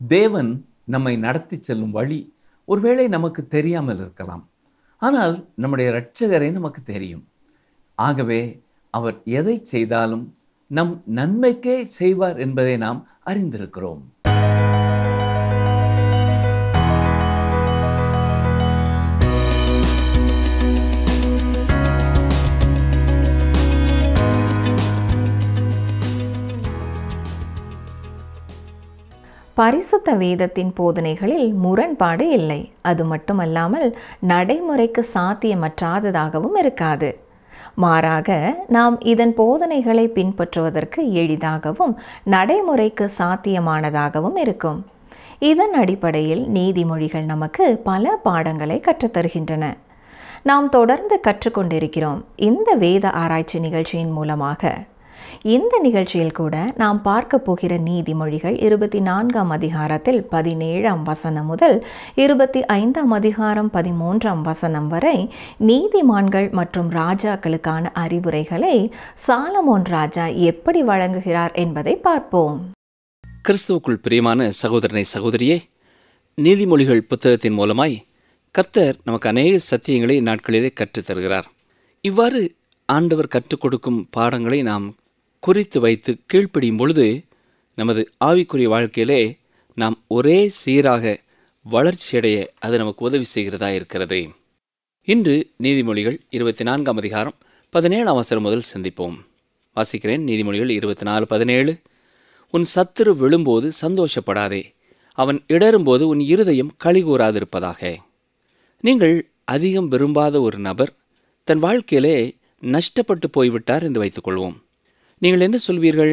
தேவன் நம்மை நடத்தி செல்லும் வழி ஒருவேளை நமக்கு தெரியாமல் இருக்கலாம். ஆனால் நம்முடைய இரட்சகரை நமக்கு தெரியும். ஆகவே அவர் எதை செய்தாலும் நம் நன்மைக்கே செய்வார் என்பதை நாம் அறிந்திருக்கிறோம். பரிசுத்த வேதத்தின் போதனைகளில் முரண்பாடு இல்லை. அது மட்டுமல்லாமல் நடைமுறைக்கு சாத்தியமற்றாததாகவும் இருக்காது. மாறாக நாம் இதன் போதனைகளை பின்பற்றுவதற்கு எளிதாகவும் நடைமுறைக்கு சாத்தியமானதாகவும் இருக்கும். இதன் அடிப்படையில் நீதிமொழிகள் நமக்கு பல பாடங்களை கற்றுத்தருகின்றன. நாம் தொடர்ந்து கற்றுக்கொண்டிருக்கிறோம் இந்த வேத ஆராய்ச்சி நிகழ்ச்சியின் மூலமாக. இந்த நிகழ்ச்சியில் கூட நாம் பார்க்க போகிற நீதிமொழிகள் 24ஆம் அதிகாரத்தில் 17ஆம் வசனம் முதல் 25ஆம் அதிகாரம் 13ஆம் வசனம் வரை நீதிமான்கள் மற்றும் ராஜாக்களுக்கான அறிவுரைகளை சாலமோன் ராஜா எப்படி வழங்குகிறார் என்பதை பார்ப்போம். கிறிஸ்துவுக்குள் பிரியமான சகோதரனை சகோதரியே, நீதிமொழிகள் புத்தகத்தின் மூலமாய் கர்த்தர் நமக்கு அநேக சத்தியங்களை இந்நாட்களிலே கற்றுத்தருகிறார். இவ்வாறு ஆண்டவர் கற்றுக் கொடுக்கும் பாடங்களை நாம் குறித்து வைத்து கீழ்ப்படியும் பொழுது நமது ஆவிக்குரிய வாழ்க்கையிலே நாம் ஒரே சீராக வளர்ச்சியடைய அது நமக்கு உதவி செய்கிறதா இருக்கிறது. இன்று நீதிமொழிகள் 24ஆம் அதிகாரம் 17ஆம் வசனம் முதல் சிந்திப்போம். வாசிக்கிறேன். நீதிமொழிகள் 24:17. உன் சத்துரு விழும்போது சந்தோஷப்படாதே, அவன் இடரும்போது உன் இருதயம் களிகூறாதிருப்பதாக. நீங்கள் அதிகம் விரும்பாத ஒரு நபர் தன் வாழ்க்கையிலே நஷ்டப்பட்டு போய்விட்டார் என்று வைத்துக்கொள்வோம். நீங்கள் என்ன சொல்வீர்கள்?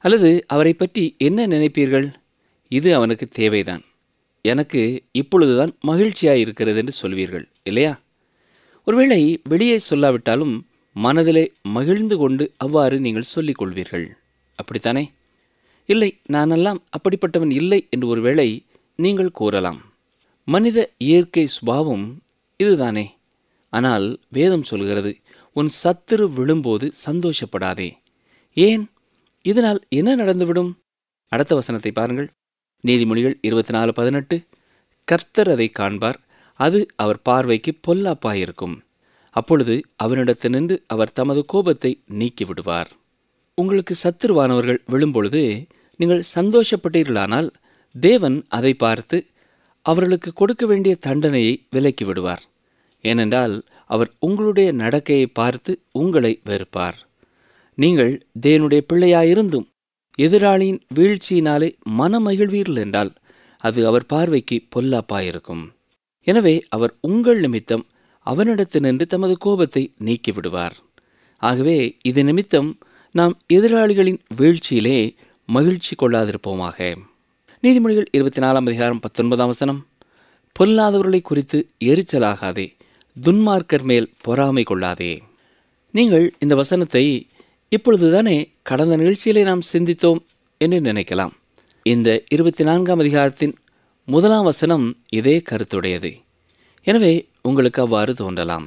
அல்லது அவரை பற்றி என்ன நினைப்பீர்கள்? இது அவனுக்கு தேவைதான், எனக்கு இப்பொழுதுதான் மகிழ்ச்சியாக இருக்கிறது என்று சொல்வீர்கள் இல்லையா? ஒருவேளை வெளியே சொல்லாவிட்டாலும் மனதிலே மகிழ்ந்து கொண்டு அவ்வாறு நீங்கள் சொல்லிக் கொள்வீர்கள், அப்படித்தானே? இல்லை, நானெல்லாம் அப்படிப்பட்டவன் இல்லை என்று ஒருவேளை நீங்கள் கூறலாம். மனித இயற்கை சுபாவம் இதுதானே. ஆனால் வேதம் சொல்கிறது, உன் சத்துரு விழும்போது சந்தோஷப்படாதே. ஏன்? இதனால் என்ன நடந்துவிடும்? அடுத்த வசனத்தை பாருங்கள். நீதிமொழிகள் 24:18. கர்த்தர் அதை காண்பார், அது அவர் பார்வைக்கு பொல்லாப்பாயிருக்கும். அப்பொழுது அவனிடத்தினின்று அவர் தமது கோபத்தை நீக்கிவிடுவார். உங்களுக்கு சத்துருவானவர்கள் விழும்பொழுது நீங்கள் சந்தோஷப்பட்டீர்களானால் தேவன் அதை பார்த்து அவர்களுக்கு கொடுக்க வேண்டிய தண்டனையை விலக்கி விடுவார். ஏனென்றால் அவர் உங்களுடைய நடக்கையை பார்த்து உங்களை வெறுப்பார். நீங்கள் தேவனுடைய பிள்ளையாயிருந்தும் எதிராளியின் வீழ்ச்சியினாலே மனமகிழ்வீர்கள் என்றால் அது அவர் பார்வைக்கு பொல்லாப்பாயிருக்கும். எனவே அவர் உங்கள் நிமித்தம் அவனிடத்தினின்று தமது கோபத்தை நீக்கிவிடுவார். ஆகவே இது நிமித்தம் நாம் எதிராளிகளின் வீழ்ச்சியிலே மகிழ்ச்சி கொள்ளாதிருப்போமாக. நீதிமொழிகள் 24ஆம் அதிகாரம் 19ஆம் வசனம். பொல்லாதவர்களை குறித்து எரிச்சலாகாதே, துன்மார்க்கர் மேல் பொறாமை கொள்ளாதே. நீங்கள் இந்த வசனத்தை இப்பொழுதுதானே கடந்த நிகழ்ச்சியிலே நாம் சிந்தித்தோம் என்று நினைக்கலாம். இந்த 24ஆம் அதிகாரத்தின் 1ஆம் வசனம் இதே கருத்துடையது. எனவே உங்களுக்கு அவ்வாறு தோன்றலாம்.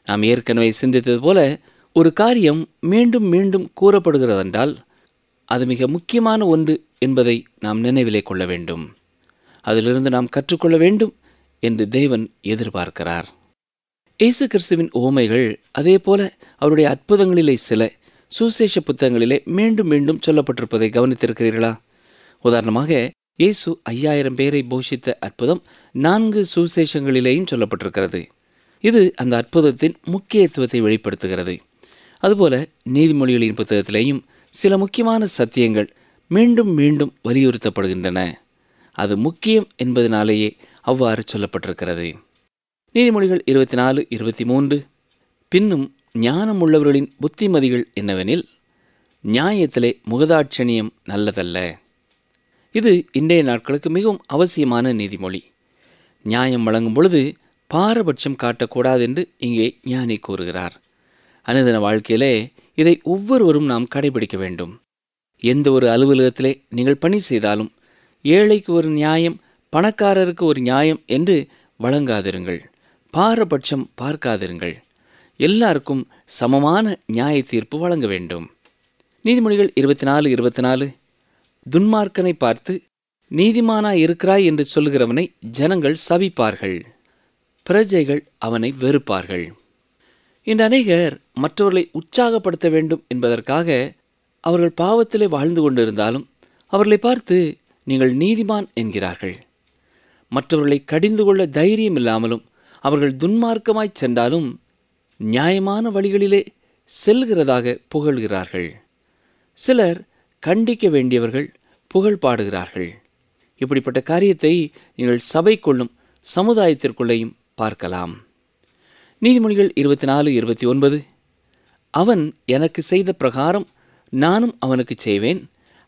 நாம் ஏற்கனவே சிந்தித்தது போல ஒரு காரியம் மீண்டும் மீண்டும் கூறப்படுகிறதென்றால் அது மிக முக்கியமான ஒன்று என்பதை நாம் நினைவிலே கொள்ள வேண்டும். அதிலிருந்து நாம் கற்றுக்கொள்ள வேண்டும் என்று தேவன் எதிர்பார்க்கிறார். இயேசு கிறிஸ்துவின் உவமைகள் அதே போல அவருடைய அற்புதங்களிலே சில சுசேஷ புத்தகங்களிலே மீண்டும் மீண்டும் சொல்லப்பட்டிருப்பதை கவனித்திருக்கிறீர்களா? உதாரணமாக இயேசு 5000 பேரை போஷித்த அற்புதம் 4 சுசேஷங்களிலேயும் சொல்லப்பட்டிருக்கிறது. இது அந்த அற்புதத்தின் முக்கியத்துவத்தை வெளிப்படுத்துகிறது. அதுபோல நீதிமொழிகளின் புத்தகத்திலேயும் சில முக்கியமான சத்தியங்கள் மீண்டும் மீண்டும் வலியுறுத்தப்படுகின்றன. அது முக்கியம் என்பதனாலேயே அவ்வாறு சொல்லப்பட்டிருக்கிறது. நீதிமொழிகள் 24:23. பின்னும் ஞானம் உள்ளவர்களின் புத்திமதிகள் என்னவெனில், நியாயத்திலே முகதாட்சணியம் நல்லதல்ல. இது இன்றைய நாட்களுக்கு மிகவும் அவசியமான நீதிமொழி. நியாயம் வழங்கும் பொழுது பாரபட்சம் காட்டக்கூடாது என்று இங்கே ஞானி கூறுகிறார். அனுதின வாழ்க்கையிலே இதை ஒவ்வொருவரும் நாம் கடைபிடிக்க வேண்டும். எந்த ஒரு அலுவலகத்திலே நீங்கள் பணி செய்தாலும் ஏழைக்கு ஒரு நியாயம், பணக்காரருக்கு ஒரு நியாயம் என்று வழங்காதிருங்கள். பாரபட்சம் பார்க்காதிருங்கள். எல்லாருக்கும் சமமான நியாய தீர்ப்பு வழங்க வேண்டும். நீதிமொழிகள் 24:24. துன்மார்க்கனை பார்த்து, நீதிமானாய் இருக்கிறாய் என்று சொல்லுகிறவனை ஜனங்கள் சபிப்பார்கள், பிரஜைகள் அவனை வெறுப்பார்கள். இன்று அநேகர் மற்றவர்களை உற்சாகப்படுத்த வேண்டும் என்பதற்காக அவர்கள் பாவத்திலே வாழ்ந்து கொண்டிருந்தாலும் அவர்களை பார்த்து நீங்கள் நீதிமான் என்கிறார்கள். மற்றவர்களை கடிந்து கொள்ள தைரியம் இல்லாமலும் அவர்கள் துன்மார்க்கமாய் சென்றாலும் நியாயமான வழிகளிலே செல்கிறதாக புகழ்கிறார்கள். சிலர் கண்டிக்க வேண்டியவர்கள் புகழ் பாடுகிறார்கள். இப்படிப்பட்ட காரியத்தை நீங்கள் சபைக்குள்ளும் சமுதாயத்திற்குள்ளேயும் பார்க்கலாம். நீதிமொழிகள் 24:29, அவன் எனக்கு செய்த பிரகாரம் நானும் அவனுக்கு செய்வேன்,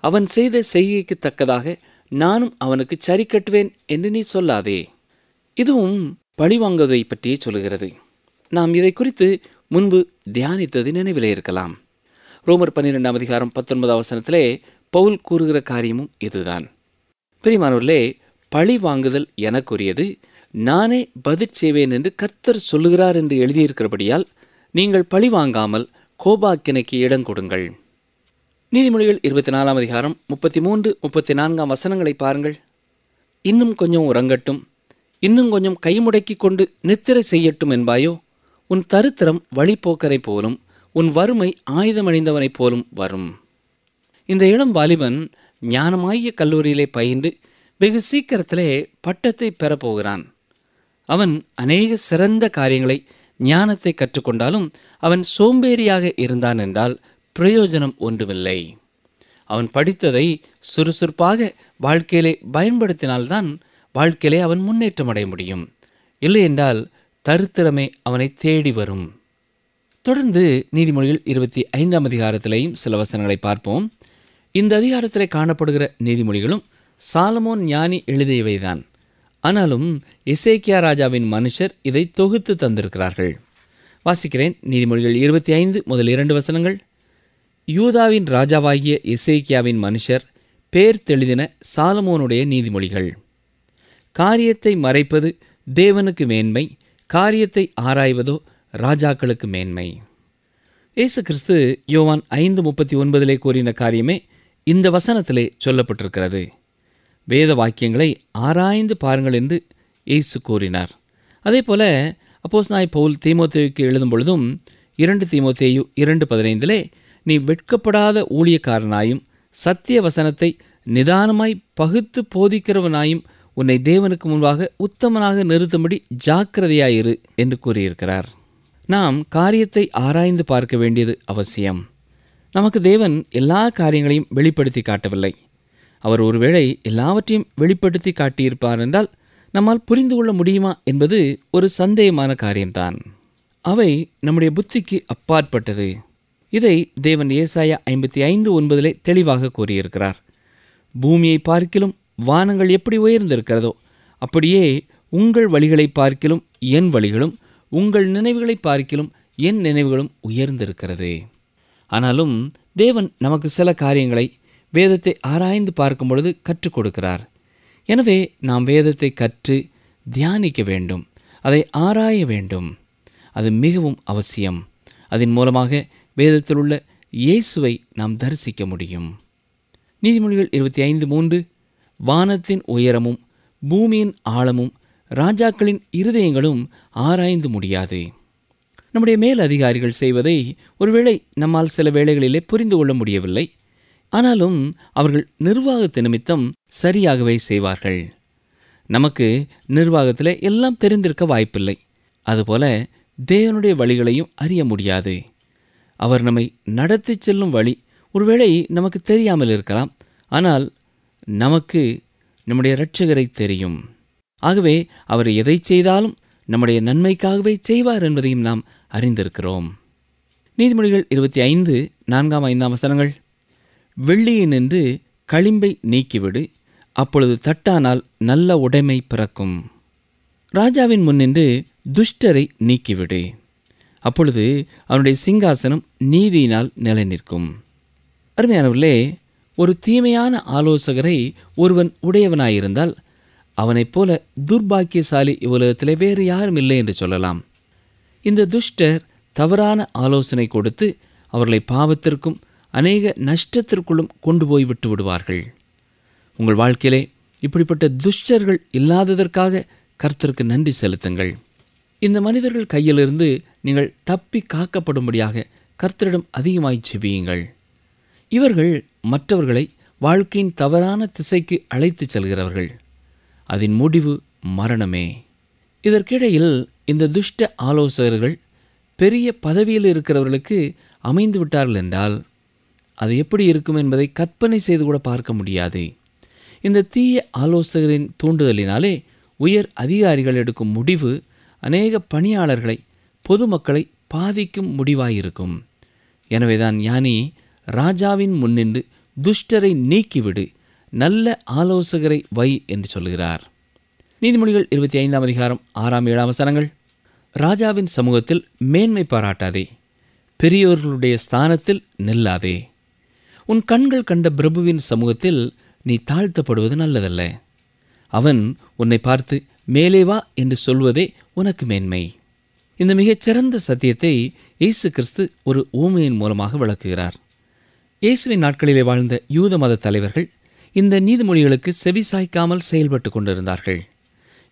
அவன் செய்த செய்கைக்கு தக்கதாக நானும் அவனுக்கு சரி கட்டுவேன் என்று நீ சொல்லாதே. இதுவும் பழிவாங்குவதை பற்றியே சொல்கிறது. நாம் இதை குறித்து முன்பு தியானித்தது நினைவிலே இருக்கலாம். ரோமர் 12:19 பவுல் கூறுகிற காரியமும் இதுதான். பிரியமானவர்களே, பழி வாங்குதல் எனக்குரியது, நானே பதில் செய்வேன் என்று கர்த்தர் சொல்லுகிறார் என்று எழுதியிருக்கிறபடியால் நீங்கள் பழி வாங்காமல் கோபாக்கினைக்கு இடம் கொடுங்கள். நீதிமொழிகள் 24 33-34 பாருங்கள். இன்னும் கொஞ்சம் உறங்கட்டும், இன்னும் கொஞ்சம் கைமுடக்கி கொண்டு நித்திரை செய்யட்டும் என்பாயோ, உன் தரித்திரம் வழிப்போக்கரை போலும் உன் வறுமை ஆயுதமணிந்தவனைப் போலும் வரும். இந்த இளம் வாலிபன் ஞானமாகிய கல்லூரியிலே பயின்று வெகு சீக்கிரத்திலே பட்டத்தை பெறப்போகிறான். அவன் அநேக சிறந்த காரியங்களை ஞானத்தை கற்றுக்கொண்டாலும் அவன் சோம்பேறியாக இருந்தான் என்றால் பிரயோஜனம் ஒன்றுமில்லை. அவன் படித்ததை சுறுசுறுப்பாக வாழ்க்கையிலே பயன்படுத்தினால்தான் வாழ்க்கையிலே அவன் முன்னேற்றம் அடைய முடியும். இல்லை என்றால் தரித்திரமே அவனை தேடி வரும். தொடர்ந்து நீதிமொழிகள் 25 சில வசனங்களை பார்ப்போம். இந்த அதிகாரத்திலே காணப்படுகிற நீதிமொழிகளும் சாலமோன் ஞானி எழுதியவைதான். ஆனாலும் எசேக்கியா ராஜாவின் மனுஷர் இதை தொகுத்து தந்திருக்கிறார்கள். வாசிக்கிறேன். நீதிமொழிகள் 25 யூதாவின் ராஜாவாகிய எசேக்கியாவின் மனுஷர் பேர் தெளிதின சாலமோனுடைய நீதிமொழிகள். காரியத்தை மறைப்பது தேவனுக்கு மேன்மை, காரியத்தை ஆராய்வதோ ராஜாக்களுக்கு மேன்மை. இயேசு கிறிஸ்து யோவான் 5:39 கூறின காரியமே இந்த வசனத்திலே சொல்லப்பட்டிருக்கிறது. வேத வாக்கியங்களை ஆராய்ந்து பாருங்கள் என்று இயேசு கூறினார். அதே போல அப்போஸ்தலனாகிய பவுல் தீமோத்தேயுக்கு எழுதும் பொழுதும் 2 தீமோத்தேயு 2:15 நீ வெட்கப்படாத ஊழியக்காரனாயும் சத்திய வசனத்தை நிதானமாய் பகுத்து போதிக்கிறவனாயும் உன்னை தேவனுக்கு முன்பாக உத்தமனாக நிறுத்தும்படி ஜாக்கிரதையாயிரு என்று கூறியிருக்கிறார். நாம் காரியத்தை ஆராய்ந்து பார்க்க வேண்டியது அவசியம். நமக்கு தேவன் எல்லா காரியங்களையும் வெளிப்படுத்தி காட்டவில்லை. அவர் ஒருவேளை எல்லாவற்றையும் வெளிப்படுத்தி காட்டியிருப்பார் என்றால் நம்மால் புரிந்து கொள்ள முடியுமா என்பது ஒரு சந்தேகமான காரியம்தான். அவை நம்முடைய புத்திக்கு அப்பாற்பட்டது. இதை தேவன் ஏசாயா 55:9 தெளிவாக கூறியிருக்கிறார். பூமியை பார்க்கிலும் வானங்கள் எப்படி உயர்ந்திருக்கிறதோ அப்படியே உங்கள் வழிகளை பார்க்கிலும் என் வழிகளும், உங்கள் நினைவுகளை பார்க்கிலும் என் நினைவுகளும் உயர்ந்திருக்கிறது. ஆனாலும் தேவன் நமக்கு சில காரியங்களை வேதத்தை ஆராய்ந்து பார்க்கும் பொழுது கற்றுக் கொடுக்கிறார். எனவே நாம் வேதத்தை கற்று தியானிக்க வேண்டும், அதை ஆராய வேண்டும். அது மிகவும் அவசியம். அதன் மூலமாக வேதத்தில் உள்ள இயேசுவை நாம் தரிசிக்க முடியும். நீதிமொழிகள் 25:3 வானத்தின் உயரமும் பூமியின் ஆழமும் ராஜாக்களின் இருதயங்களும் ஆராய்ந்து முடியாது. நம்முடைய மேல் அதிகாரிகள் செய்வதை ஒருவேளை நம்மால் சில வேளைகளிலே புரிந்து கொள்ள முடியவில்லை. ஆனாலும் அவர்கள் நிர்வாகத்து நிமித்தம் சரியாகவே செய்வார்கள். நமக்கு நிர்வாகத்தில் எல்லாம் தெரிந்திருக்க வாய்ப்பில்லை. அதுபோல தேவனுடைய வழிகளையும் அறிய முடியாது. அவர் நம்மை நடத்தி செல்லும் வழி ஒருவேளை நமக்கு தெரியாமல் இருக்கலாம். ஆனால் நமக்கு நம்முடைய இரட்சகரை தெரியும். ஆகவே அவர் எதை செய்தாலும் நம்முடைய நன்மைக்காகவே செய்வார் என்பதையும் நாம் அறிந்திருக்கிறோம். நீதிமொழிகள் 25:4-5 வெள்ளியினின்று களிம்பை நீக்கிவிடு, அப்பொழுது தட்டானால் நல்ல உடைமை பிறக்கும். ராஜாவின் முன்னின்று துஷ்டரை நீக்கிவிடு, அப்பொழுது அவனுடைய சிங்காசனம் நீதியினால் நிலை நிற்கும். அருமையானவர்களே, ஒரு தீமையான ஆலோசகரை ஒருவன் உடையவனாயிருந்தால் அவனைப் போல துர்பாக்கியசாலி உலகத்திலே வேறு யாரும் இல்லை என்று சொல்லலாம். இந்த துஷ்டர் தவறான ஆலோசனை கொடுத்து அவர்களை பாவத்திற்கும் அநேக நஷ்டத்திற்குள்ளும் கொண்டு போய் விட்டு விடுவார்கள். உங்கள் வாழ்க்கையிலே இப்படிப்பட்ட துஷ்டர்கள் இல்லாததற்காக கர்த்தருக்கு நன்றி செலுத்துங்கள். இந்த மனிதர்கள் கையிலிருந்து நீங்கள் தப்பி காக்கப்படும்படியாக கர்த்தரிடம் அதிகமாய் செபியுங்கள். இவர்கள் மற்றவர்களை வாழ்க்கையின் தவறான திசைக்கு அழைத்துச் செல்கிறவர்கள். அதன் முடிவு மரணமே. இதற்கிடையில் இந்த துஷ்ட ஆலோசகர்கள் பெரிய பதவியில் இருக்கிறவர்களுக்கு அமைந்து விட்டார்கள் என்றால் அது எப்படி இருக்கும் என்பதை கற்பனை செய்து கூட பார்க்க முடியாது. இந்த தீய ஆலோசகரின் தூண்டுதலினாலே உயர் அதிகாரிகள் எடுக்கும் முடிவு அநேக பணியாளர்களை, பொதுமக்களை பாதிக்கும் முடிவாயிருக்கும். எனவேதான் ஞானி ராஜாவின் முன்னின்று துஷ்டரை நீக்கிவிடு, நல்ல ஆலோசகரை வை என்று சொல்கிறார். நீதிமொழிகள் 25ஆம் அதிகாரம் 6-7 வசனங்கள். ராஜாவின் சமூகத்தில் மேன்மை பாராட்டாதே, பெரியோர்களுடைய ஸ்தானத்தில் நில்லாதே. உன் கண்கள் கண்ட பிரபுவின் சமூகத்தில் நீ தாழ்த்தப்படுவது நல்லதல்ல. அவன் உன்னை பார்த்து மேலே வா என்று சொல்வதே உனக்கு மேன்மை. இந்த மிகச்சிறந்த சத்தியத்தை இயேசு கிறிஸ்து ஒரு ஊமையின் மூலமாக விளக்குகிறார். இயேசுவின் நாட்களிலே வாழ்ந்த யூத மத தலைவர்கள் இந்த நீதிமொழிகளுக்கு செவிசாய்க்காமல் செயல்பட்டு கொண்டிருந்தார்கள்.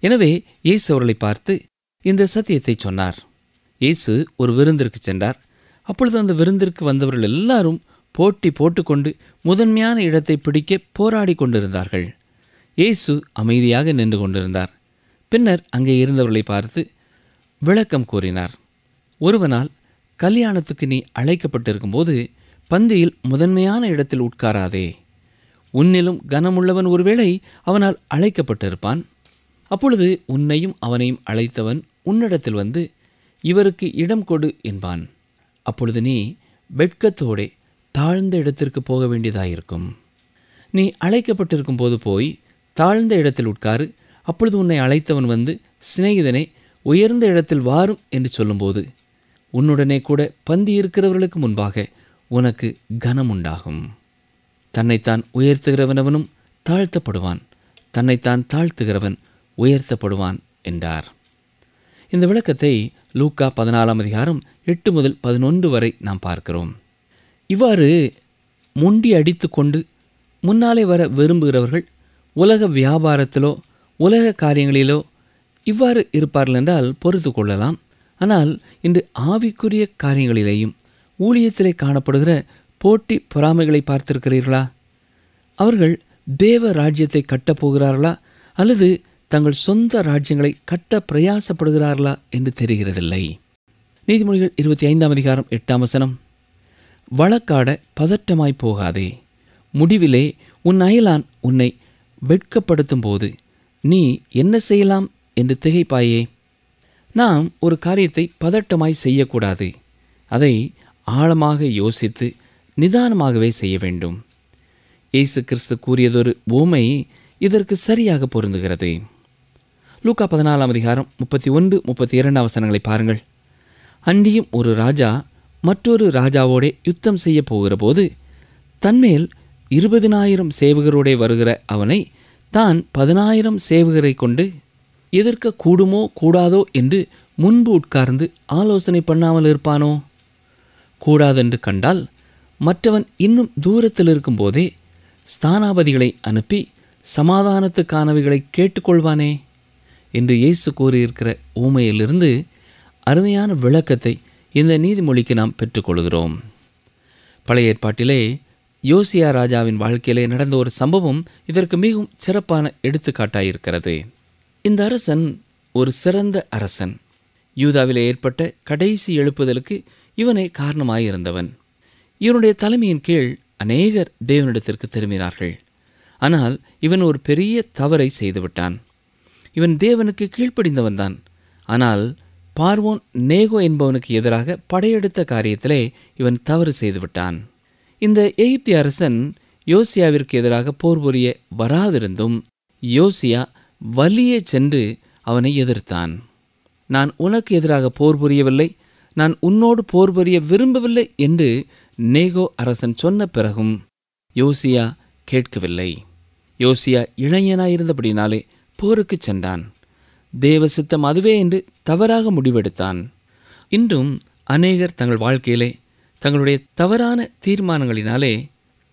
எனவே இயேசு அவர்களை பார்த்து இந்த சத்தியத்தை சொன்னார். இயேசு ஒரு விருந்திற்கு சென்றார். அப்பொழுது அந்த விருந்திற்கு வந்தவர்கள் எல்லாரும் போட்டி போட்டுக்கொண்டு முதன்மையான இடத்தை பிடிக்க போராடி கொண்டிருந்தார்கள். இயேசு அமைதியாக நின்று கொண்டிருந்தார். பின்னர் அங்கே இருந்தவர்களை பார்த்து விளக்கம் கூறினார். ஒருவனால் கல்யாணத்துக்கு நீ அழைக்கப்பட்டிருக்கும்போது பந்தியில் முதன்மையான இடத்தில் உட்காராதே. உன்னிலும் கனமுள்ளவன் ஒருவேளை அவனால் அழைக்கப்பட்டிருப்பான். அப்பொழுது உன்னையும் அவனையும் அழைத்தவன் உன்னிடத்தில் வந்து இவருக்கு இடம் கொடு என்பான். அப்பொழுது நீ வெட்கத்தோடே தாழ்ந்த இடத்திற்கு போக வேண்டியதாயிருக்கும். நீ அழைக்கப்பட்டிருக்கும் போது போய் தாழ்ந்த இடத்தில் உட்காரு. அப்பொழுது உன்னை அழைத்தவன் வந்து, சிநேகிதனே, உயர்ந்த இடத்தில் வாரும் என்று சொல்லும்போது உன்னுடனே கூட பந்தி இருக்கிறவர்களுக்கு முன்பாக உனக்கு கனம் உண்டாகும். தன்னைத்தான் உயர்த்துகிறவனவனும் தாழ்த்தப்படுவான், தன்னைத்தான் தாழ்த்துகிறவன் உயர்த்தப்படுவான் என்றார். இந்த விளக்கத்தை லூக்கா 14ஆம் அதிகாரம் 8 முதல் 11 வரை நாம் பார்க்கிறோம். இவ்வாறு முண்டி அடித்து கொண்டு முன்னாலே வர விரும்புகிறவர்கள் உலக வியாபாரத்திலோ உலக காரியங்களிலோ இவ்வாறு இருப்பார்கள் என்றால் பொறுத்து கொள்ளலாம். ஆனால் இன்று ஆவிக்குரிய காரியங்களிலேயும் ஊழியத்திலே காணப்படுகிற போட்டி பொறாமைகளை பார்த்திருக்கிறீர்களா? அவர்கள் தேவ ராஜ்யத்தை கட்டப்போகிறார்களா அல்லது தங்கள் சொந்த ராஜ்யங்களை கட்ட பிரயாசப்படுகிறார்களா என்று தெரிகிறதில்லை. நீதிமொழிகள் 25ஆம் அதிகாரம் 8ஆம் வசனம். வழக்காட பதட்டமாய் போகாதே, முடிவிலே உன் அயலான் உன்னை வெட்கப்படுத்தும் போது நீ என்ன செய்யலாம் என்று திகைப்பாயே. நாம் ஒரு காரியத்தை பதட்டமாய் செய்யக்கூடாது. அதை ஆழமாக யோசித்து நிதானமாகவே செய்ய வேண்டும். இயேசு கிறிஸ்து கூறியதொரு உவமை இதற்கு சரியாக பொருந்துகிறது. லூக்கா 14ஆம் அதிகாரம் 31-32 வசனங்களை பாருங்கள். அன்றியும் ஒரு ராஜா மற்றொரு ராஜாவோடே யுத்தம் செய்ய போகிற போது தன்மேல் 20,000 சேவகரோடே வருகிற அவனை தான் 10,000 சேவகரை கொண்டு எதிர்க்க கூடுமோ கூடாதோ என்று முன்பு உட்கார்ந்து ஆலோசனை பண்ணாமல் இருப்பானோ? கூடாதென்று கண்டால் மற்றவன் இன்னும் தூரத்தில் இருக்கும்போதே ஸ்தானாபதிகளை அனுப்பி சமாதானத்துக்கானவைகளை கேட்டுக்கொள்வானே என்று இயேசு கூறியிருக்கிற ஊமையிலிருந்து அருமையான விளக்கத்தை இந்த நீதிமொழிக்கு நாம் பெற்றுக்கொள்கிறோம். பழைய ஏற்பாட்டிலே யோசியா ராஜாவின் வாழ்க்கையிலே நடந்த ஒரு சம்பவம் இதற்கு மிகவும் சிறப்பான எடுத்துக்காட்டாயிருக்கிறது. இந்த அரசன் ஒரு சிறந்த அரசன். யூதாவிலே ஏற்பட்ட கடைசி எழுப்புதலுக்கு இவனே காரணமாயிருந்தவன். இவனுடைய தலைமையின் கீழ் அநேகர் தேவனிடத்திற்கு திரும்பினார்கள். ஆனால் இவன் ஒரு பெரிய தவறை செய்துவிட்டான். இவன் தேவனுக்கு கீழ்ப்படிந்தவன்தான். ஆனால் பார்வோன் நேகோ என்பவனுக்கு எதிராக படையெடுத்த காரியத்திலே இவன் தவறு செய்துவிட்டான். இந்த எகிப்திய அரசன் யோசியாவிற்கு எதிராக போர் புரிய வராதிருந்தும் யோசியா வலியே சென்று அவனை எதிர்த்தான். நான் உனக்கு எதிராக போர் புரியவில்லை, நான் உன்னோடு போர் புரிய விரும்பவில்லை என்று நேகோ அரசன் சொன்ன பிறகும் யோசியா கேட்கவில்லை. யோசியா இளைஞனாயிருந்தபடினாலே போருக்கு சென்றான். தேவ சித்தம் அதுவே என்று தவறாக முடிவெடுத்தான். இன்றும் அநேகர் தங்கள் வாழ்க்கையிலே தங்களுடைய தவறான தீர்மானங்களினாலே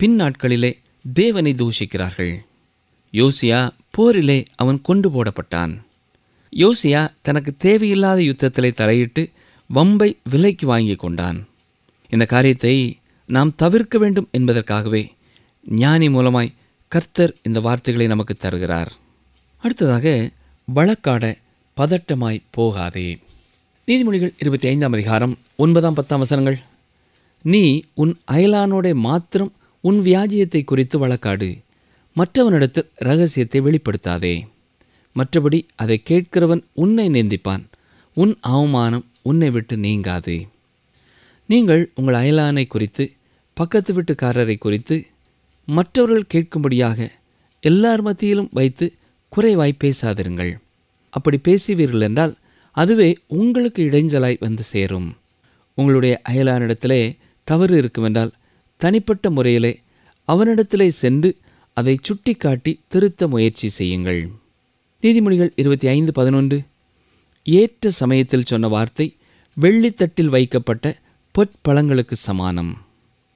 பின் நாட்களிலே தேவனை தூஷிக்கிறார்கள். யோசியா போரிலே அவன் கொண்டு போடப்பட்டான். யோசியா தனக்கு தேவையில்லாத யுத்தத்திலே தலையிட்டு வம்பை விலைக்கு வாங்கி கொண்டான். இந்த காரியத்தை நாம் தவிர்க்க வேண்டும் என்பதற்காகவே ஞானி மூலமாய் கர்த்தர் இந்த வார்த்தைகளை நமக்கு தருகிறார். அடுத்ததாக, வழக்காட பதட்டமாய் போகாதே. நீதிமொழிகள் 25ஆம் அதிகாரம் 9-10 வசனங்கள். நீ உன் அயலானோட மாத்திரம் உன் வியாஜியத்தை குறித்து வழக்காடு, மற்றவனிடத்தில் இரகசியத்தை வெளிப்படுத்தாதே. மற்றபடி அதை கேட்கிறவன் உன்னை நிந்திப்பான், உன் அவமானம் உன்னை விட்டு நீங்காது. நீங்கள் உங்கள் அயலானை குறித்து, பக்கத்து வீட்டுக்காரரை குறித்து மற்றவர்கள் கேட்கும்படியாக எல்லார் மத்தியிலும் வைத்து குறைவாய் பேசாதிருங்கள். அப்படி பேசுவீர்கள் என்றால் அதுவே உங்களுக்கு இடைஞ்சலாய் வந்து சேரும். உங்களுடைய அயலானிடத்திலே தவறு இருக்குமென்றால் தனிப்பட்ட முறையிலே அவனிடத்திலே சென்று அதை சுட்டி காட்டி திருத்த முயற்சி செய்யுங்கள். நீதிமொழிகள் 25:11. ஏற்ற சமயத்தில் சொன்ன வார்த்தை வெள்ளித்தட்டில் வைக்கப்பட்ட பொற்பழங்களுக்கு சமானம்.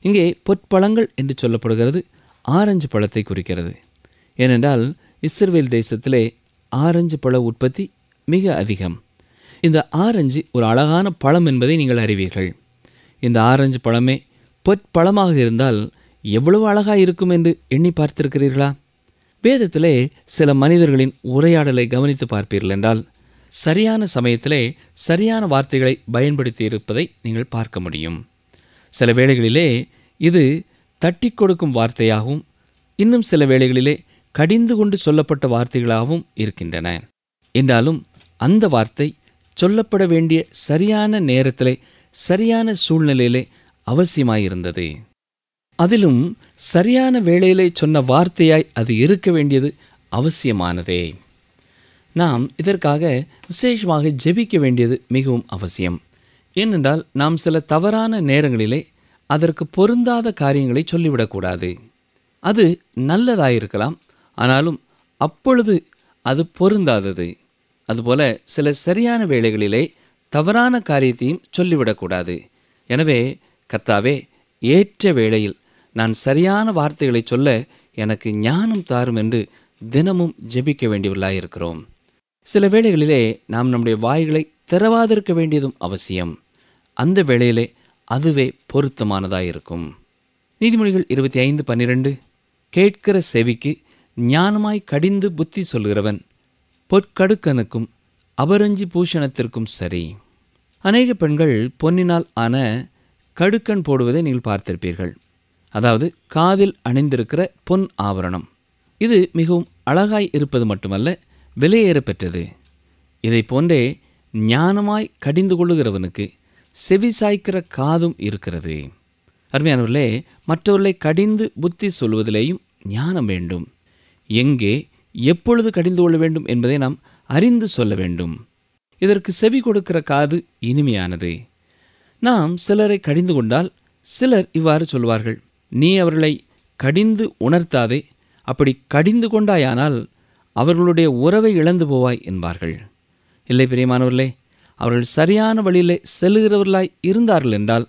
இங்கே பொற்பழங்கள் என்று சொல்லப்படுகிறது ஆரஞ்சு பழத்தை குறிக்கிறது. ஏனென்றால் இஸ்ரவேல் தேசத்திலே ஆரஞ்சு பழ உற்பத்தி மிக அதிகம். இந்த ஆரஞ்சு ஒரு அழகான பழம் என்பதை நீங்கள் அறிவீர்கள். இந்த ஆரஞ்சு பழமே பொற்பழமாக இருந்தால் எவ்வளவு அழகாக இருக்கும் என்று எண்ணி பார்த்திருக்கிறீர்களா? வேதத்திலே சில மனிதர்களின் உரையாடலை கவனித்து பார்ப்பீர்கள் என்றால் சரியான சமயத்திலே சரியான வார்த்தைகளை பயன்படுத்தி இருப்பதை நீங்கள் பார்க்க முடியும். சில வேளைகளிலே இது தட்டி கொடுக்கும் வார்த்தையாகவும், இன்னும் சில வேளைகளிலே கடிந்து கொண்டு சொல்லப்பட்ட வார்த்தைகளாகவும் இருக்கின்றன. என்றாலும் அந்த வார்த்தை சொல்லப்பட வேண்டிய சரியான நேரத்திலே சரியான சூழ்நிலையிலே அவசியமாயிருந்தது. அதிலும் சரியான வேளையிலே சொன்ன வார்த்தையாய் அது இருக்க வேண்டியது அவசியமானதே. நாம் இதற்காக விசேஷமாக ஜெபிக்க வேண்டியது மிகவும் அவசியம். ஏனென்றால் நாம் சில தவறான நேரங்களிலே அதற்கு பொருந்தாத காரியங்களை சொல்லிவிடக்கூடாது. அது நல்லதாயிருக்கலாம், ஆனாலும் அப்பொழுது அது பொருந்தாதது. அதுபோல சில சரியான வேளைகளிலே தவறான காரியத்தையும் சொல்லிவிடக்கூடாது. எனவே கர்த்தாவே, ஏற்ற வேளையில் நான் சரியான வார்த்தைகளை சொல்ல எனக்கு ஞானம் தாரும் என்று தினமும் ஜெபிக்க வேண்டியவர்களாயிருக்கிறோம். சில வேளைகளிலே நாம் நம்முடைய வாய்களை திறவாதிருக்க வேண்டியதும் அவசியம். அந்த வேளையிலே அதுவே பொருத்தமானதாயிருக்கும். நீதிமொழிகள் 25:12. கேட்கிற செவிக்கு ஞானமாய் கடிந்து புத்தி சொல்கிறவன் பொற்கடுக்கனுக்கும் அபரஞ்சி பூஷணத்திற்கும் சரி. அநேக பெண்கள் பொன்னினால் ஆன கடுக்கன் போடுவதை நீங்கள் பார்த்திருப்பீர்கள். அதாவது காதில் அணிந்திருக்கிற பொன் ஆபரணம். இது மிகவும் அழகாய் இருப்பது மட்டுமல்ல, விலையேற பெற்றது. இதை போன்றே ஞானமாய் கடிந்து கொள்ளுகிறவனுக்கு செவி சாய்க்கிற காதும் இருக்கிறது. அருமையானவர்களே, மற்றவர்களை கடிந்து புத்தி சொல்வதிலேயும் ஞானம் வேண்டும். எங்கே எப்பொழுது கடிந்து கொள்ள வேண்டும் என்பதை நாம் அறிந்து சொல்ல வேண்டும். இதற்கு செவி கொடுக்கிற காது இனிமையானது. நாம் சிலரை கடிந்து கொண்டால் சிலர் இவ்வாறு சொல்வார்கள், நீ அவர்களை கடிந்து உணர்த்தாதே, அப்படி கடிந்து கொண்டாயானால் அவர்களுடைய உறவை இழந்து போவாய் என்பார்கள். இல்லை பிரியமானவர்களே, அவர்கள் சரியான வழியிலே செல்லுகிறவர்களாய் இருந்தார்கள் என்றால்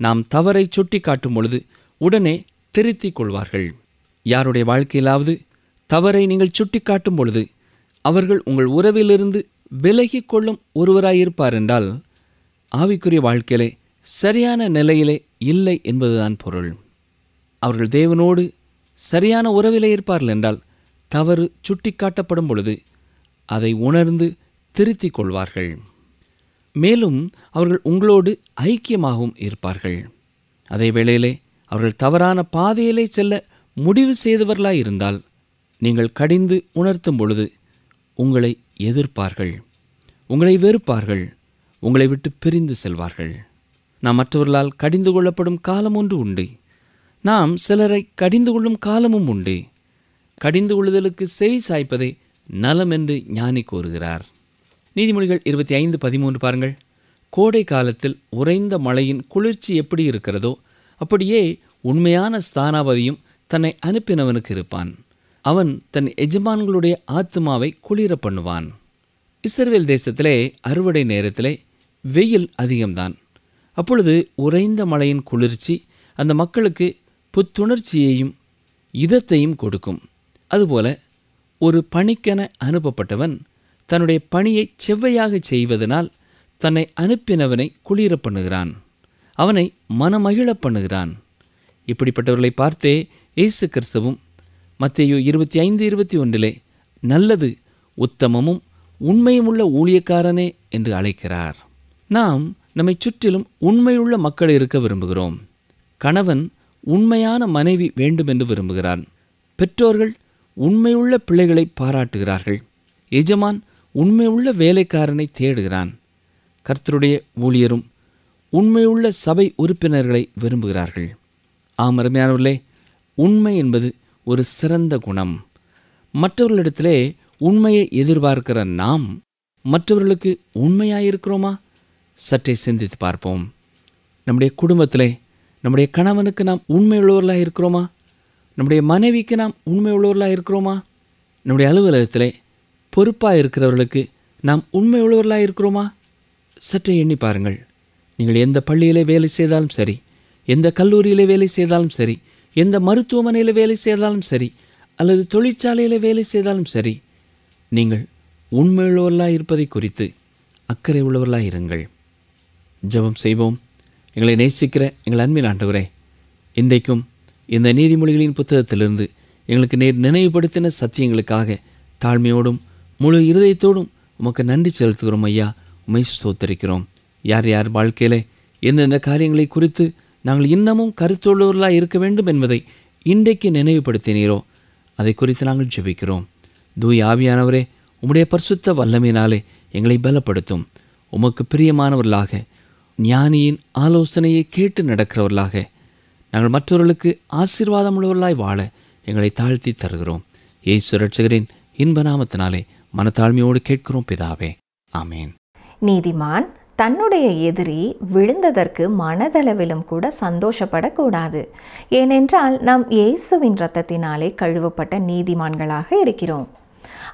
நாம் தவறை சுட்டி காட்டும் பொழுது உடனே திருத்திக் கொள்வார்கள். யாருடைய வாழ்க்கையிலாவது தவறை நீங்கள் சுட்டி காட்டும் பொழுது அவர்கள் உங்கள் உறவிலிருந்து விலகி கொள்ளும் ஒருவராயிருப்பார் என்றால் ஆவிக்குரிய வாழ்க்கையிலே சரியான நிலையிலே இல்லை என்பதுதான் பொருள். அவர்கள் தேவனோடு சரியான உறவிலே இருப்பார்கள் என்றால் தவறு சுட்டி காட்டப்படும் பொழுது அதை உணர்ந்து திருத்திக் கொள்வார்கள். மேலும் அவர்கள் உங்களோடு ஐக்கியமாகவும் இருப்பார்கள். அதே வேளையிலே அவர்கள் தவறான பாதையிலே செல்ல முடிவு செய்தவர்களாய் இருந்தால் நீங்கள் கடிந்து உணர்த்தும் பொழுது உங்களை எதிர்ப்பார்கள், உங்களை வெறுப்பார்கள், உங்களை விட்டு பிரிந்து செல்வார்கள். நாம் மற்றவர்களால் கடிந்து கொள்ளப்படும் காலம் ஒன்று உண்டு. நாம் சிலரை கடிந்து கொள்ளும் காலமும் உண்டு. கடிந்து கொள்ளுதலுக்கு செவி சாய்ப்பதை நலம் என்று ஞானி கூறுகிறார். நீதிமொழிகள் 25:13 பாருங்கள். கோடை காலத்தில் உறைந்த மழையின் குளிர்ச்சி எப்படி இருக்கிறதோ அப்படியே உண்மையான ஸ்தானாபதியும் தன்னை அனுப்பினவனுக்கு இருப்பான். அவன் தன் எஜமான்களுடைய ஆத்துமாவை குளிர பண்ணுவான். இஸ்ரவேல் தேசத்திலே அறுவடை நேரத்திலே வெயில் அதிகம்தான். அப்பொழுது உறைந்த மழையின் குளிர்ச்சி அந்த மக்களுக்கு புத்துணர்ச்சியையும் இதத்தையும் கொடுக்கும். அதுபோல ஒரு பணிக்கென அனுப்பப்பட்டவன் தன்னுடைய பணியை செவ்வையாக செய்வதனால் தன்னை அனுப்பினவனை குளிர பண்ணுகிறான், அவனை மனமகிழ பண்ணுகிறான். இப்படிப்பட்டவர்களை பார்த்தே இயேசு கிறிஸ்துவும் மத்தேயு 25:21 நல்லது, உத்தமமும் உண்மையுமுள்ள ஊழியக்காரனே என்று அழைக்கிறார். நாம் நம்மை சுற்றிலும் உண்மையுள்ள மக்கள் இருக்க விரும்புகிறோம். கணவன் உண்மையான மனைவி வேண்டும் என்று விரும்புகிறான். பெற்றோர்கள் உண்மையுள்ள பிள்ளைகளை பாராட்டுகிறார்கள். எஜமான் உண்மையுள்ள வேலைக்காரனை தேடுகிறான். கர்த்தருடைய ஊழியரும் உண்மையுள்ள சபை உறுப்பினர்களை விரும்புகிறார்கள். ஆம் அருமையானவர்களே, உண்மை என்பது ஒரு சிறந்த குணம். மற்றவர்களிடத்திலே உண்மையை எதிர்பார்க்கிற நாம் மற்றவர்களுக்கு உண்மையாயிருக்கிறோமா? சற்றே சிந்தித்து பார்ப்போம். நம்முடைய குடும்பத்திலே நம்முடைய கணவனுக்கு நாம் உண்மையுள்ளவர்களாக இருக்கிறோமா? நம்முடைய மனைவிக்கு நாம் உண்மையுள்ளவர்களாக இருக்கிறோமா? நம்முடைய அலுவலகத்திலே பொறுப்பாக இருக்கிறவர்களுக்கு நாம் உண்மையுள்ளவர்களாக இருக்கிறோமா? சற்றே எண்ணி பாருங்கள். நீங்கள் எந்த பள்ளியிலே வேலை செய்தாலும் சரி, எந்த கல்லூரியிலே வேலை செய்தாலும் சரி, எந்த மருத்துவமனையில் வேலை செய்தாலும் சரி, அல்லது தொழிற்சாலையில் வேலை செய்தாலும் சரி, நீங்கள் உண்மையுள்ளவர்களாக இருப்பதை குறித்து அக்கறை உள்ளவர்களாக இருங்கள். ஜெபம் செய்வோம். எங்களை நேசிக்கிற எங்கள் அன்பின் ஆண்டவரே, இன்றைக்கும் இந்த நீதிமொழிகளின் புத்தகத்திலிருந்து எங்களுக்கு நினைவுபடுத்தின சத்தியங்களுக்காக தாழ்மையோடும் முழு இருதயத்தோடும் உமக்கு நன்றி செலுத்துகிறோம் ஐயா. உம்மை ஸ்தோத்தரிக்கிறோம். யார் யார் வாழ்க்கையிலே எந்தெந்த காரியங்களை குறித்து நாங்கள் இன்னமும் கருத்துள்ளவர்களாக இருக்க வேண்டும் என்பதை இன்றைக்கு நினைவுபடுத்தினீரோ அதை குறித்து நாங்கள் ஜெபிக்கிறோம். தூய ஆவியானவரே, உம்முடைய பரிசுத்த வல்லமையினாலே எங்களை பலப்படுத்தும். உமக்கு பிரியமானவர்களாக, ஞானியின் ஆலோசனையை கேட்டு நடக்கிறவர்களாக, நாங்கள் மற்றவர்களுக்கு ஆசீர்வாதம் உள்ளவர்களாய் வாழ எங்களை தாழ்த்தி தருகிறோம். இயேசு ரட்சகரின் இன்ப நாமத்தினாலே மனத்தாழ்மையோடு கேட்கிறோம் பிதாவே, ஆமேன். நீதிமான் தன்னுடைய எதிரி விழுந்ததற்கு மனதளவிலும் கூட சந்தோஷப்படக்கூடாது. ஏனென்றால் நாம் இயேசுவின் இரத்தத்தினாலே கழுவப்பட்ட நீதிமான்களாக இருக்கிறோம்.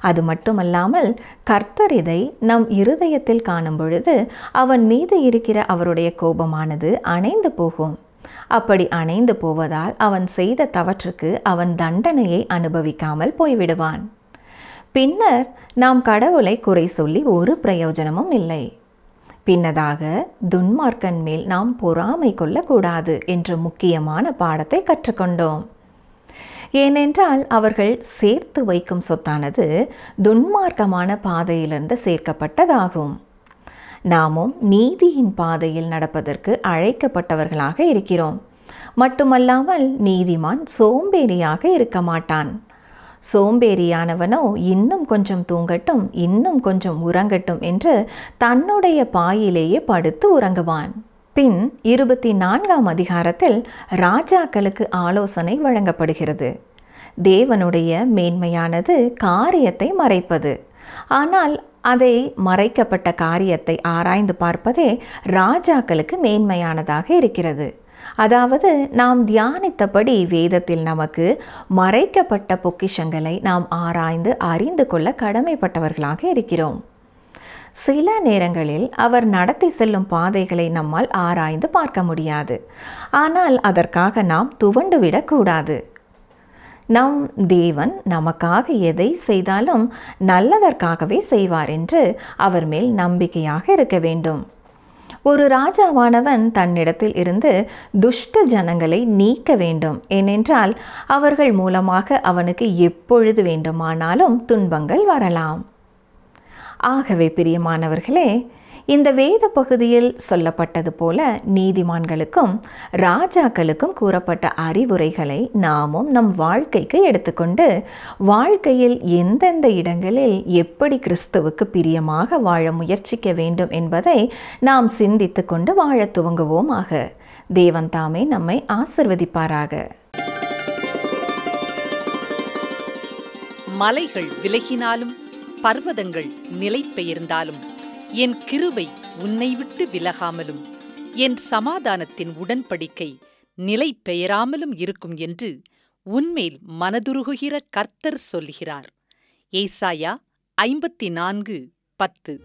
அது மட்டுமல்லாமல் கர்த்தர் இதை நம் இருதயத்தில் காணும் பொழுது அவன் மீது இருக்கிற அவருடைய கோபமானது அணைந்து போகும். அப்படி அணைந்து போவதால் அவன் செய்த தவற்றுக்கு அவன் தண்டனையை அனுபவிக்காமல் போய்விடுவான். பின்னர் நாம் கடவுளை குறை சொல்லி ஒரு பிரயோஜனமும் இல்லை. பின்னதாக துன்மார்க்கன் மேல் நாம் பொறாமை கொள்ளக்கூடாது என்ற முக்கியமான பாடத்தை கற்றுக்கொண்டோம். ஏனென்றால் அவர்கள் சேர்த்து வைக்கும் சொத்தானது துன்மார்க்கமான பாதையிலிருந்து சேர்க்கப்பட்டதாகும். நாமும் நீதியின் பாதையில் நடப்பதற்கு அழைக்கப்பட்டவர்களாக இருக்கிறோம். மட்டுமல்லாமல் நீதிமான் சோம்பேறியாக இருக்க மாட்டான். சோம்பேறியானவனோ இன்னும் கொஞ்சம் தூங்கட்டும், இன்னும் கொஞ்சம் உறங்கட்டும் என்று தன்னுடைய பாயிலேயே படுத்து உறங்குவான். பின் 24ஆம் அதிகாரத்தில் ராஜாக்களுக்கு ஆலோசனை வழங்கப்படுகிறது. தேவனுடைய மேன்மையானது காரியத்தை மறைப்பது. ஆனால் அதை மறைக்கப்பட்ட காரியத்தை ஆராய்ந்து பார்ப்பதே ராஜாக்களுக்கு மேன்மையானதாக இருக்கிறது. அதாவது நாம் தியானித்தபடி வேதத்தில் நமக்கு மறைக்கப்பட்ட பொக்கிஷங்களை நாம் ஆராய்ந்து அறிந்து கொள்ள கடமைப்பட்டவர்களாக இருக்கிறோம். சில நேரங்களில் அவர் நடத்தி செல்லும் பாதைகளை நம்மால் ஆராய்ந்து பார்க்க முடியாது. ஆனால் அதற்காக நாம் துவண்டுவிடக்கூடாது. நம் தேவன் நமக்காக எதை செய்தாலும் நல்லதற்காகவே செய்வார் என்று அவர் மேல் நம்பிக்கையாக இருக்க வேண்டும். ஒரு ராஜாவானவன் தன்னிடத்தில் இருந்து துஷ்ட ஜனங்களை நீக்க வேண்டும். ஏனென்றால் அவர்கள் மூலமாக அவனுக்கு எப்பொழுது வேண்டுமானாலும் துன்பங்கள் வரலாம். ஆகவே பிரியமானவர்களே, இந்த வேத பகுதியில் சொல்லப்பட்டது போல நீதிமான்களுக்கும் ராஜாக்களுக்கும் கூறப்பட்ட அறிவுரைகளை நாமும் நம் வாழ்க்கைக்கு எடுத்துக்கொண்டு வாழ்க்கையில் எந்தெந்த இடங்களில் எப்படி கிறிஸ்துவுக்கு பிரியமாக வாழ முயற்சிக்க வேண்டும் என்பதை நாம் சிந்தித்து கொண்டு வாழ துவங்குவோமாக. தேவன் தாமே நம்மை ஆசிர்வதிப்பாராக. மலைகள் விலகினாலும் பர்வதங்கள் நிலை பெயர்ந்தாலும் என் கிருபை உன்னை விட்டு விலகாமலும் என் சமாதானத்தின் உடன்படிக்கை நிலை பெயராமலும் இருக்கும் என்று உன்மேல் மனதுருகுகிற கர்த்தர் சொல்கிறார். ஏசாயா 54:10.